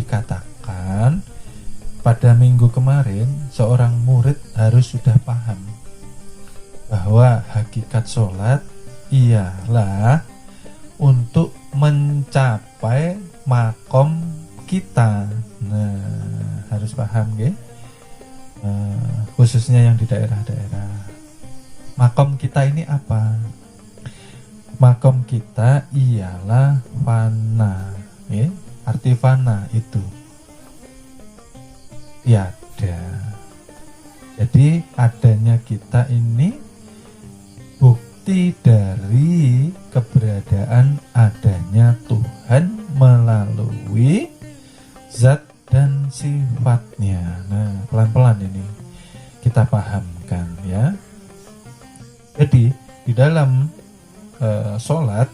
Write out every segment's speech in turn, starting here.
dikatakan pada minggu kemarin seorang murid harus sudah paham bahwa hakikat sholat ialah untuk mencapai makom kita. Nah, harus paham ya, khususnya yang di daerah-daerah. Makom kita ini apa? Makom kita ialah fana, ya? Arti fana itu tiada. Jadi adanya kita ini bukti dari keberadaan adanya Tuhan melalui zat dan sifatnya. Nah, pelan-pelan ini kita pahamkan ya. Jadi di dalam sholat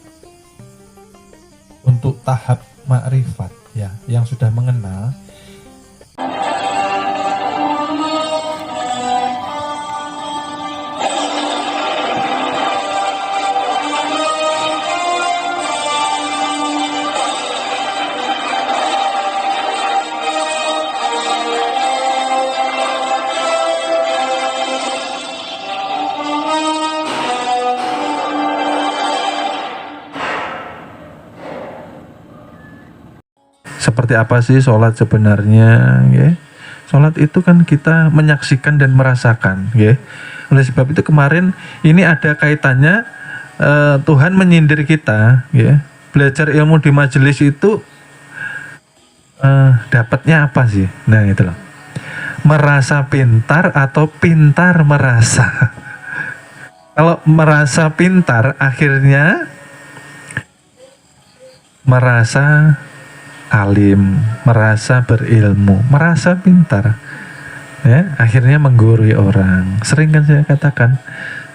untuk tahap makrifat ya, yang sudah mengenal, seperti apa sih sholat sebenarnya ya? Sholat itu kan kita menyaksikan dan merasakan ya. Oleh sebab itu kemarin ini ada kaitannya, Tuhan menyindir kita ya. Belajar ilmu di majelis itu dapatnya apa sih? Nah itu loh, merasa pintar atau pintar merasa. Kalau merasa pintar akhirnya merasa alim, merasa berilmu, merasa pintar ya, akhirnya menggurui orang. Sering kan saya katakan,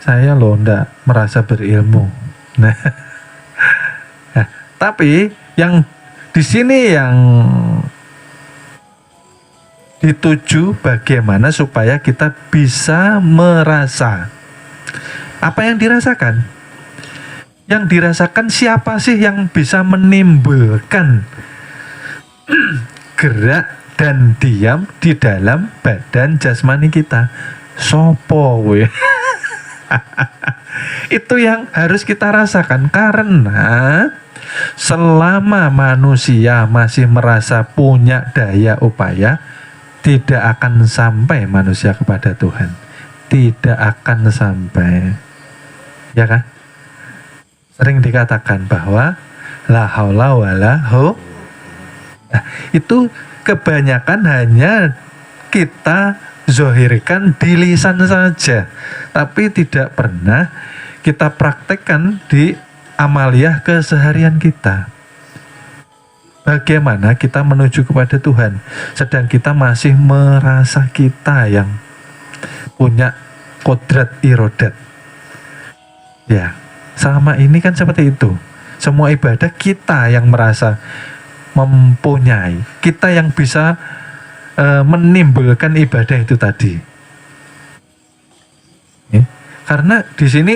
saya loh ndak merasa berilmu. Nah, nah tapi yang di sini yang dituju bagaimana supaya kita bisa merasa. Apa yang dirasakan? Yang dirasakan siapa sih yang bisa menimbulkan gerak dan diam di dalam badan jasmani kita? Sopo we? Itu yang harus kita rasakan, karena selama manusia masih merasa punya daya upaya, tidak akan sampai manusia kepada Tuhan. Tidak akan sampai, ya kan? Sering dikatakan bahwa la haula wala quwwata. Nah, itu kebanyakan hanya kita zohirkan di lisan saja, tapi tidak pernah kita praktekkan di amaliyah keseharian kita. Bagaimana kita menuju kepada Tuhan, sedang kita masih merasa kita yang punya kodrat irodat. Ya, selama ini kan seperti itu. Semua ibadah kita yang merasa mempunyai, kita yang bisa menimbulkan ibadah itu tadi. Karena di sini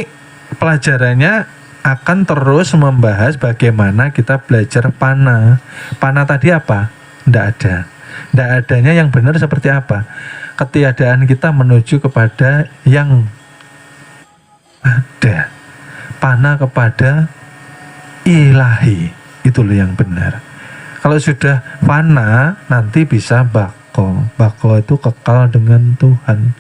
pelajarannya akan terus membahas bagaimana kita belajar pana. Pana tadi apa? Tidak ada. Tidak adanya yang benar seperti apa? Ketiadaan kita menuju kepada yang ada. Pana kepada ilahi. Itulah yang benar. Kalau sudah fana, nanti bisa bako. Bako itu kekal dengan Tuhan.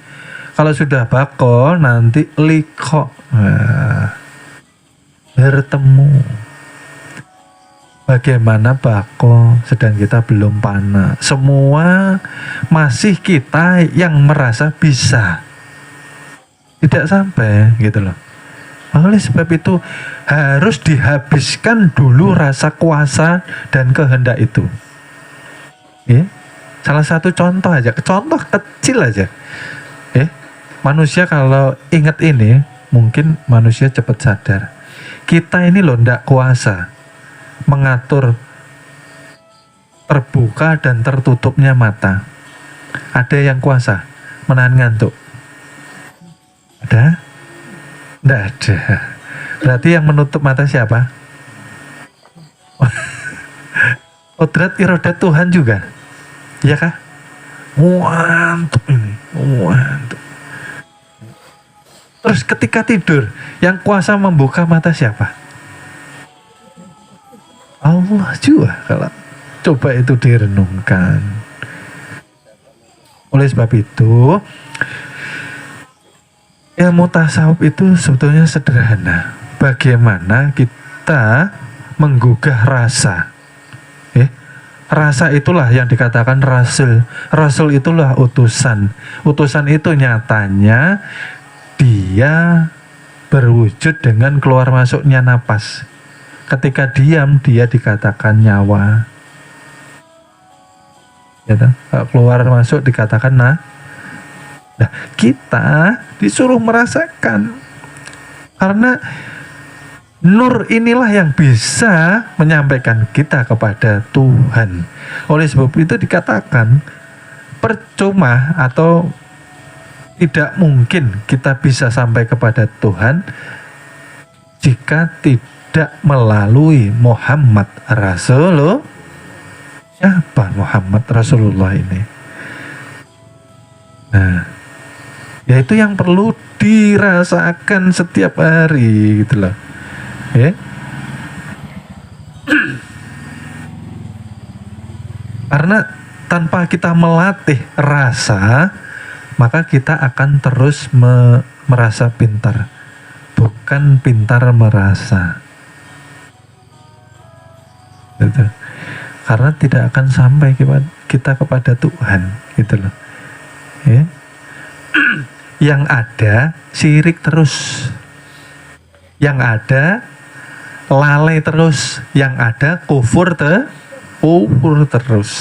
Kalau sudah bako, nanti liko. Nah, bertemu. Bagaimana bako sedang kita belum fana? Semua masih kita yang merasa bisa. Tidak sampai gitu loh. Oleh sebab itu harus dihabiskan dulu rasa kuasa dan kehendak itu. Ya, salah satu contoh aja, contoh kecil aja. Manusia kalau ingat ini, mungkin manusia cepat sadar. Kita ini loh ndak kuasa mengatur terbuka dan tertutupnya mata. Ada yang kuasa menahan ngantuk? Ada? Nggak ada. Berarti yang menutup mata siapa? Kodrat irodat Tuhan juga. Ya kah? Mantap ini. Mantap. Terus ketika tidur, yang kuasa membuka mata siapa? Allah juga. Kalau coba itu direnungkan. Oleh sebab itu, ilmu tasawuf itu sebetulnya sederhana. Bagaimana kita menggugah rasa. Rasa itulah yang dikatakan rasul. Rasul itulah utusan. Utusan itu nyatanya dia berwujud dengan keluar masuknya napas. Ketika diam, dia dikatakan nyawa. Ya, keluar masuk dikatakan nah, kita disuruh merasakan. Karena nur inilah yang bisa menyampaikan kita kepada Tuhan. Oleh sebab itu dikatakan percuma atau tidak mungkin kita bisa sampai kepada Tuhan jika tidak melalui Muhammad Rasulullah. Siapa Muhammad Rasulullah ini? Nah, yaitu yang perlu dirasakan setiap hari gitu loh. Ya. Karena tanpa kita melatih rasa, maka kita akan terus merasa pintar, bukan pintar merasa. Gitu. Karena tidak akan sampai kita kepada Tuhan, gitu loh. Ya. Yang ada syirik terus, yang ada lalai terus, yang ada kufur terus.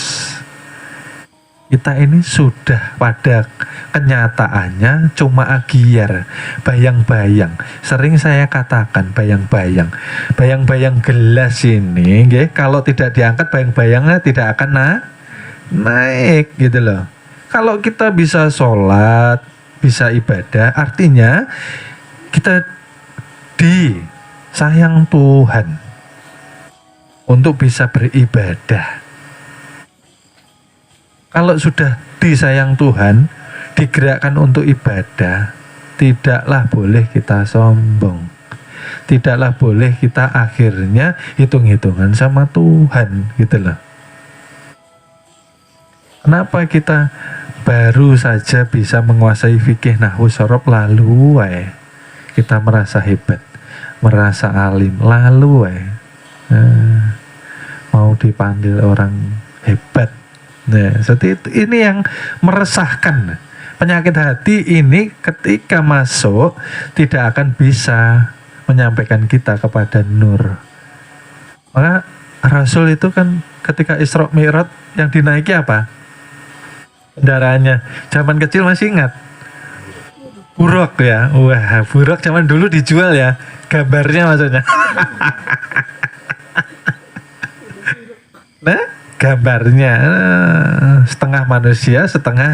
Kita ini sudah pada kenyataannya cuma agiar, bayang-bayang. Sering saya katakan bayang-bayang. Bayang-bayang gelas ini, kalau tidak diangkat bayang-bayangnya tidak akan naik gitu loh. Kalau kita bisa sholat, bisa ibadah, artinya kita disayang Tuhan untuk bisa beribadah. Kalau sudah disayang Tuhan, digerakkan untuk ibadah, tidaklah boleh kita sombong. Tidaklah boleh kita akhirnya hitung-hitungan sama Tuhan, gitu loh. Kenapa kita baru saja bisa menguasai fikih nahwu sorof lalu kita merasa hebat, merasa alim, lalu mau dipanggil orang hebat. Nah, seperti itu. Ini yang meresahkan. Penyakit hati ini ketika masuk tidak akan bisa menyampaikan kita kepada nur. Maka Rasul itu kan ketika Isra Mi'raj yang dinaiki apa? Kendaraannya. Zaman kecil masih ingat? Buruk ya. Wah, buruk zaman dulu dijual ya. Gambarnya maksudnya. Nah, gambarnya setengah manusia, setengah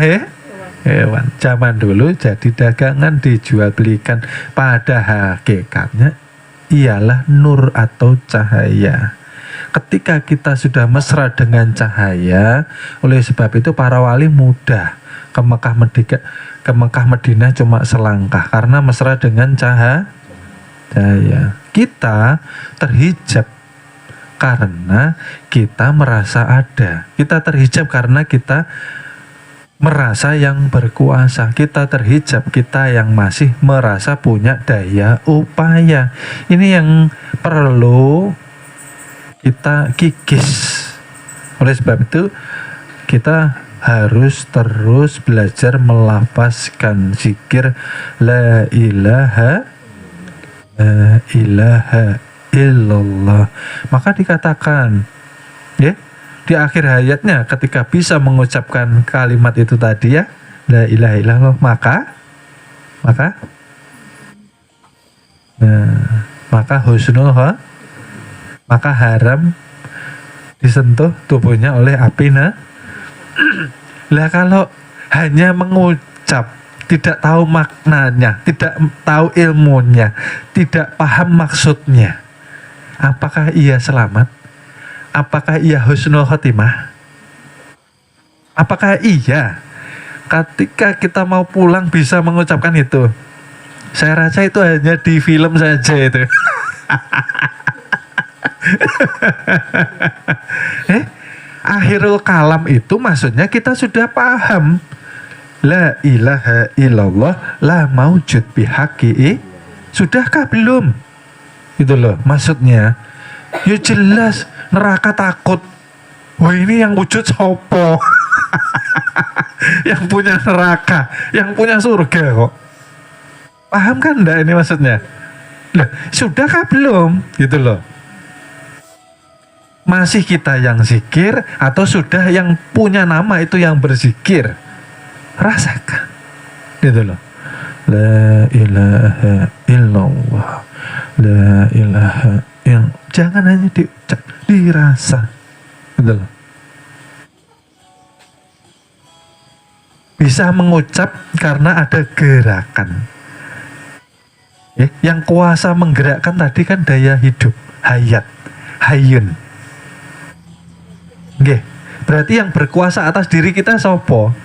hewan. Zaman dulu jadi dagangan, dijual belikan. Pada hakikatnya ialah nur atau cahaya. Ketika kita sudah mesra dengan cahaya, oleh sebab itu para wali mudah ke Mekah Madinah cuma selangkah karena mesra dengan cahaya. Kita terhijab karena kita merasa ada. Kita terhijab karena kita merasa yang berkuasa. Kita terhijab, kita yang masih merasa punya daya upaya. Ini yang perlu kita kikis. Oleh sebab itu kita harus terus belajar melafazkan zikir la ilaha illallah. Maka dikatakan ya di akhir hayatnya ketika bisa mengucapkan kalimat itu tadi ya, la ilaha illallah, maka husnul maka haram disentuh tubuhnya oleh api. Lah kalau hanya mengucap, tidak tahu maknanya, tidak tahu ilmunya, tidak paham maksudnya, apakah ia selamat? apakah ia husnul khotimah? Apakah iya ketika kita mau pulang bisa mengucapkan itu? Saya rasa itu hanya di film saja itu. Akhirul kalam itu maksudnya kita sudah paham. La ilaha illallah la maujud bihaqi'i. Sudahkah belum? Itu loh maksudnya. Ya jelas neraka takut. Wah ini yang wujud sopo. Yang punya neraka, yang punya surga kok. Paham kan enggak ini maksudnya? Lah, sudahkah belum? Gitu loh. Masih kita yang zikir atau sudah yang punya nama itu yang berzikir? Rasakan. Gitu loh. La ilaha illallah. La ilaha illallah. Jangan hanya diucap, dirasa. Gitu loh. Bisa mengucap karena ada gerakan. Yang kuasa menggerakkan tadi kan daya hidup, hayat, hayun. Berarti yang berkuasa atas diri kita sopo?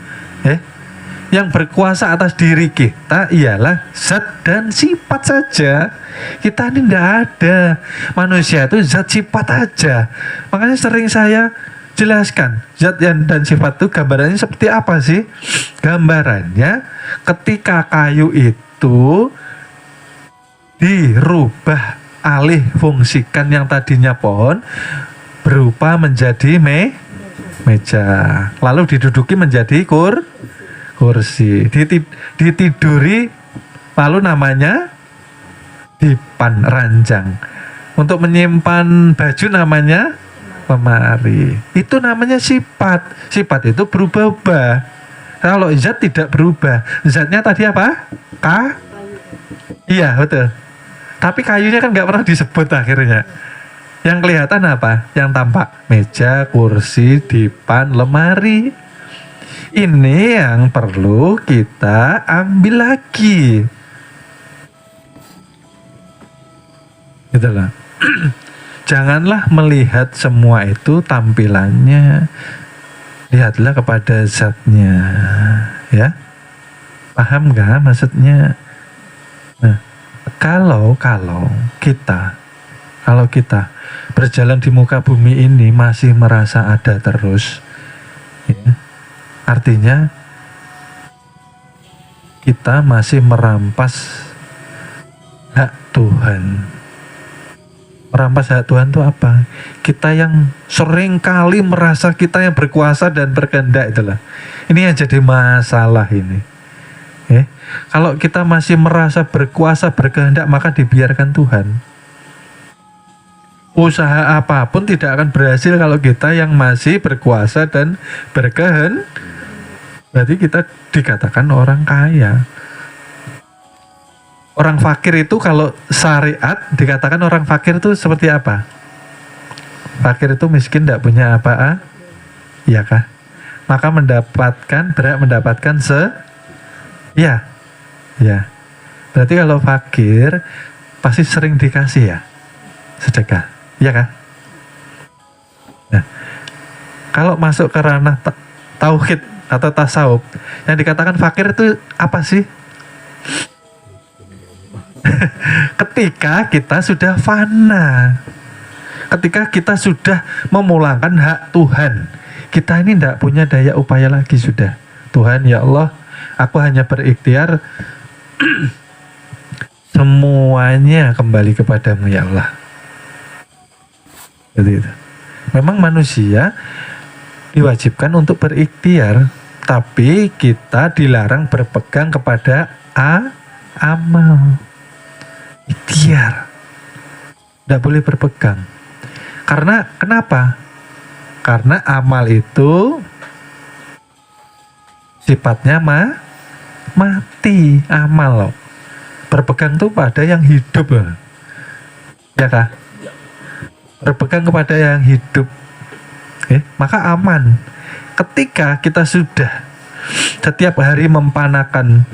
Yang berkuasa atas diri kita ialah zat dan sifat saja. Kita ini tidak ada. Manusia itu zat sifat aja. Makanya sering saya jelaskan zat dan sifat itu gambarannya seperti apa sih? Gambarannya ketika kayu itu dirubah alih fungsikan yang tadinya pohon berupa menjadi meja, lalu diduduki menjadi kursi, ditiduri, lalu namanya dipan, ranjang. Untuk menyimpan baju namanya lemari. Itu namanya sifat. Sifat itu berubah-ubah. Kalau zat tidak berubah. Zatnya tadi apa? Iya betul. Tapi kayunya kan nggak pernah disebut akhirnya. Yang kelihatan apa? Yang tampak meja, kursi, dipan, lemari. Ini yang perlu kita ambil lagi. Gitu lah. Janganlah melihat semua itu tampilannya. Lihatlah kepada zatnya. Ya. Paham gak maksudnya? Nah, kalau kita berjalan di muka bumi ini masih merasa ada terus, ya, artinya kita masih merampas hak Tuhan. Merampas hak Tuhan itu apa? Kita yang sering kali merasa kita yang berkuasa dan berkehendak itulah. Ini yang jadi masalah ini. Kalau kita masih merasa berkuasa berkehendak maka dibiarkan Tuhan. Usaha apapun tidak akan berhasil kalau kita yang masih berkuasa dan berkehendak. Berarti kita dikatakan orang kaya. Orang fakir itu kalau syariat dikatakan orang fakir itu seperti apa? Fakir itu miskin, tidak punya apa-apa, ya kah? Maka berhak mendapatkan ya. Berarti kalau fakir pasti sering dikasih ya, sedekah, ya kah? Nah, kalau masuk ke ranah tauhid atau tasawuf, yang dikatakan fakir itu apa sih? Ketika kita sudah fana, ketika kita sudah memulangkan hak Tuhan, kita ini tidak punya daya upaya lagi sudah. Tuhan ya Allah, aku hanya berikhtiar, semuanya kembali kepadamu ya Allah. Jadi itu. Memang manusia diwajibkan untuk berikhtiar, tapi kita dilarang berpegang kepada amal. Ikhtiar, tidak boleh berpegang. Karena kenapa? Karena amal itu sifatnya mati. Amal loh. Berpegang tuh pada yang hidup loh. Ya kah? Berpegang kepada yang hidup, maka aman. Ketika kita sudah setiap hari mempanakan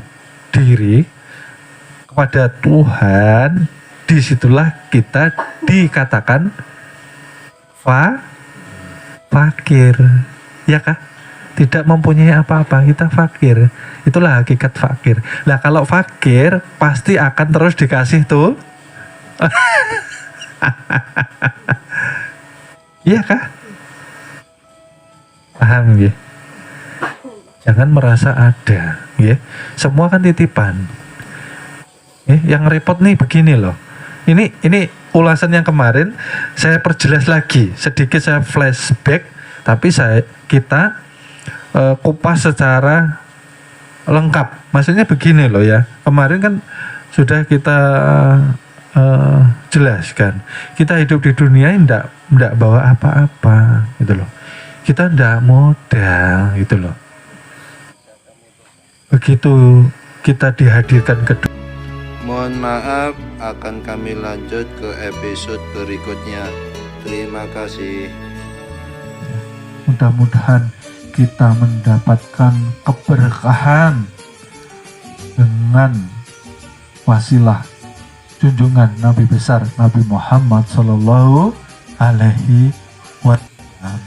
diri kepada Tuhan, disitulah kita dikatakan fakir, ya kah? Tidak mempunyai apa-apa, kita fakir. Itulah hakikat fakir. Lah kalau fakir pasti akan terus dikasih tuh. Iya kah? Paham ya? Jangan merasa ada, ya. Semua kan titipan. Yang repot nih begini loh. Ini ulasan yang kemarin saya perjelas lagi, sedikit saya flashback, tapi kita kupas secara lengkap. Maksudnya begini loh ya. Kemarin kan sudah kita jelaskan. Kita hidup di dunia ndak bawa apa-apa gitu loh. Kita ndak modal gitu loh. Begitu kita dihadirkan ke dunia. Mohon maaf, akan kami lanjut ke episode berikutnya. Terima kasih. Mudah-mudahan kita mendapatkan keberkahan dengan wasilah junjungan Nabi besar Nabi Muhammad Sallallahu Alaihi Wasallam.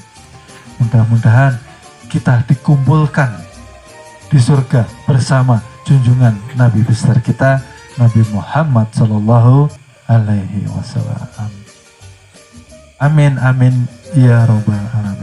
Mudah-mudahan kita dikumpulkan di surga bersama junjungan Nabi besar kita Nabi Muhammad Sallallahu Alaihi Wasallam. Amin amin ya robbal alamin.